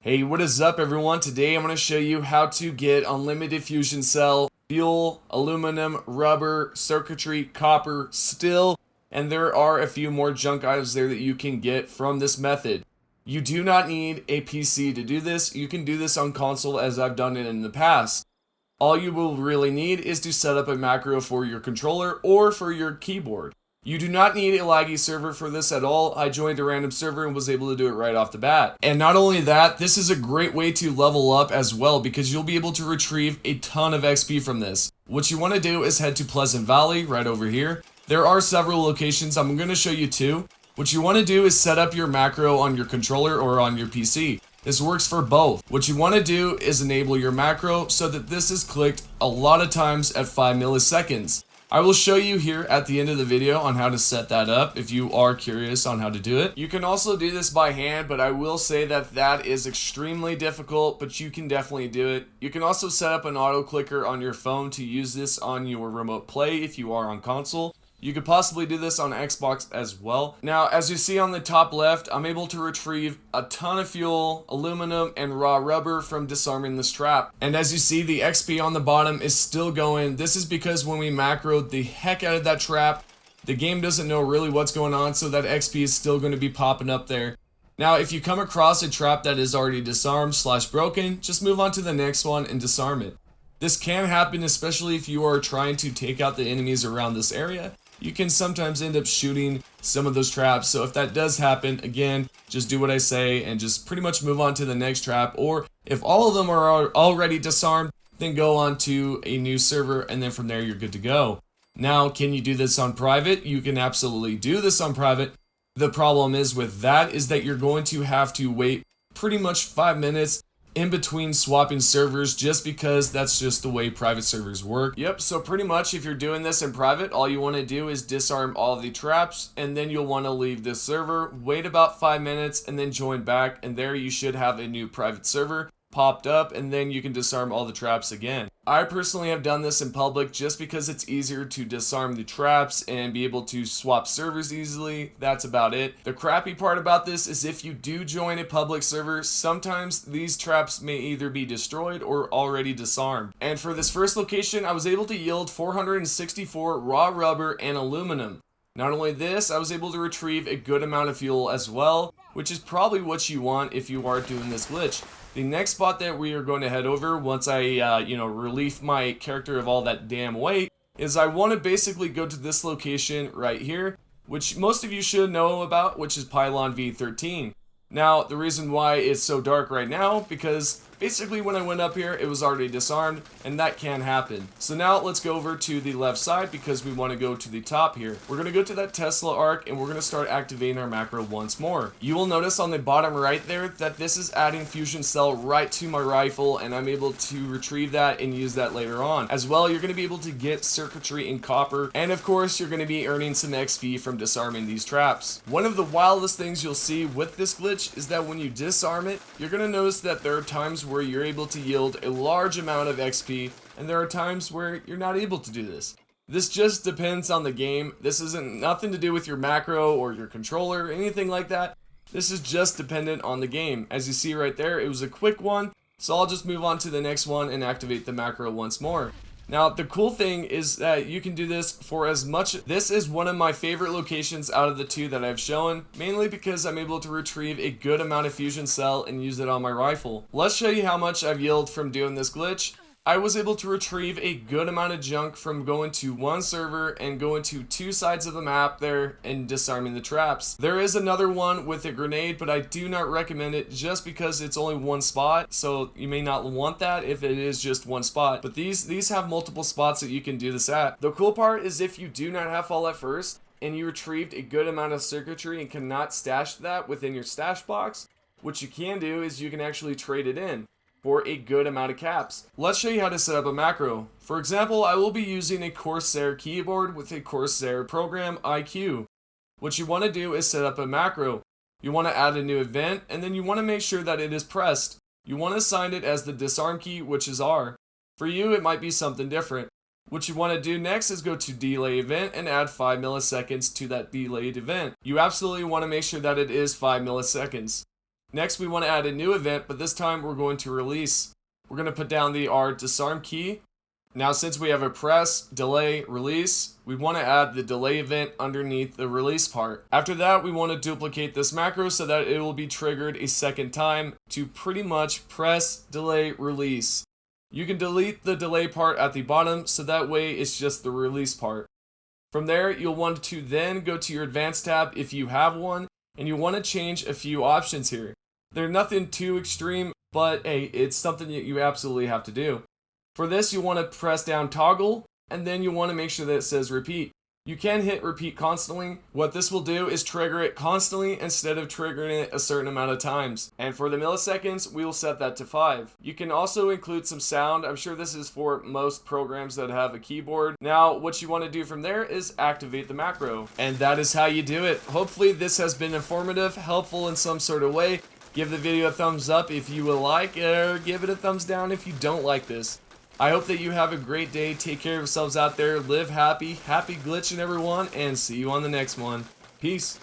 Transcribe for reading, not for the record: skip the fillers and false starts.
Hey, what is up everyone? Today I'm going to show you how to get unlimited fusion cell, fuel, aluminum, rubber, circuitry, copper, steel, and there are a few more junk items there that you can get from this method. You do not need a PC to do this. You can do this on console as I've done it in the past. All you will really need is to set up a macro for your controller or for your keyboard. You do not need a laggy server for this at all. I joined a random server and was able to do it right off the bat. And not only that, this is a great way to level up as well because you'll be able to retrieve a ton of XP from this. What you want to do is head to Pleasant Valley right over here. There are several locations. I'm going to show you two. What you want to do is set up your macro on your controller or on your PC. This works for both. What you want to do is enable your macro so that this is clicked a lot of times at 5 milliseconds. I will show you here at the end of the video on how to set that up if you are curious on how to do it. You can also do this by hand, but I will say that that is extremely difficult, but you can definitely do it. You can also set up an auto clicker on your phone to use this on your remote play if you are on console. You could possibly do this on Xbox as well. Now, as you see on the top left, I'm able to retrieve a ton of fuel, aluminum, and raw rubber from disarming this trap. And as you see, the XP on the bottom is still going. This is because when we macroed the heck out of that trap, the game doesn't know really what's going on, so that XP is still going to be popping up there. Now, if you come across a trap that is already disarmed / broken, just move on to the next one and disarm it. This can happen, especially if you are trying to take out the enemies around this area. You can sometimes end up shooting some of those traps, so if that does happen, again, just do what I say and just pretty much move on to the next trap, or if all of them are already disarmed, then go on to a new server, and then from there you're good to go. Now, can you do this on private? You can absolutely do this on private. The problem is with that is that you're going to have to wait pretty much 5 minutes in between swapping servers just because that's just the way private servers work. Yep, so pretty much if you're doing this in private, all you want to do is disarm all the traps and then you'll want to leave this server, wait about 5 minutes and then join back, and there you should have a new private server popped up, and then you can disarm all the traps again. I personally have done this in public just because it's easier to disarm the traps and be able to swap servers easily. That's about it. The crappy part about this is if you do join a public server, sometimes these traps may either be destroyed or already disarmed. And for this first location, I was able to yield 464 raw rubber and aluminum. Not only this, I was able to retrieve a good amount of fuel as well, which is probably what you want if you are doing this glitch. The next spot that we are going to head over once I, relieve my character of all that damn weight is I want to basically go to this location right here, which most of you should know about, which is Pylon V13. Now, the reason why it's so dark right now, because basically when I went up here, it was already disarmed, and that can happen. So now let's go over to the left side because we want to go to the top here. We're going to go to that Tesla arc, and we're going to start activating our macro once more. You will notice on the bottom right there that this is adding fusion cell right to my rifle, and I'm able to retrieve that and use that later on. As well, you're going to be able to get circuitry and copper, and of course, you're going to be earning some XP from disarming these traps. One of the wildest things you'll see with this glitch is that when you disarm it, you're going to notice that there are times where you're able to yield a large amount of XP, and there are times where you're not able to do this. This just depends on the game. This isn't nothing to do with your macro or your controller or anything like that. This is just dependent on the game. As you see right there, it was a quick one, so I'll just move on to the next one and activate the macro once more. Now, the cool thing is that you can do this for as much. This is one of my favorite locations out of the two that I've shown, mainly because I'm able to retrieve a good amount of fusion cell and use it on my rifle. Let's show you how much I've yielded from doing this glitch. I was able to retrieve a good amount of junk from going to one server and going to two sides of the map there and disarming the traps. There is another one with a grenade, but I do not recommend it just because it's only one spot, so you may not want that if it is just one spot. But these have multiple spots that you can do this at. The cool part is if you do not have fall at first and you retrieved a good amount of circuitry and cannot stash that within your stash box, what you can do is you can actually trade it in for a good amount of caps. Let's show you how to set up a macro. For example, I will be using a Corsair keyboard with a Corsair program IQ. What you want to do is set up a macro. You want to add a new event, and then you want to make sure that it is pressed. You want to assign it as the disarm key, which is R. For you, it might be something different. What you want to do next is go to delay event and add 5 milliseconds to that delayed event. You absolutely want to make sure that it is 5 milliseconds. Next, we want to add a new event, but this time we're going to release. We're going to put down our disarm key. Now, since we have a press, delay, release, we want to add the delay event underneath the release part. After that, we want to duplicate this macro so that it will be triggered a second time to pretty much press, delay, release. You can delete the delay part at the bottom, so that way it's just the release part. From there, you'll want to then go to your advanced tab if you have one, and you want to change a few options here. They're nothing too extreme, but hey, it's something that you absolutely have to do. For this, you want to press down toggle, and then you want to make sure that it says repeat. You can hit repeat constantly. What this will do is trigger it constantly instead of triggering it a certain amount of times. And for the milliseconds, we will set that to 5. You can also include some sound. I'm sure this is for most programs that have a keyboard. Now, what you want to do from there is activate the macro. And that is how you do it. Hopefully this has been informative, helpful in some sort of way. Give the video a thumbs up if you would like, or give it a thumbs down if you don't like this. I hope that you have a great day. Take care of yourselves out there. Live happy. Happy glitching, everyone. And see you on the next one. Peace.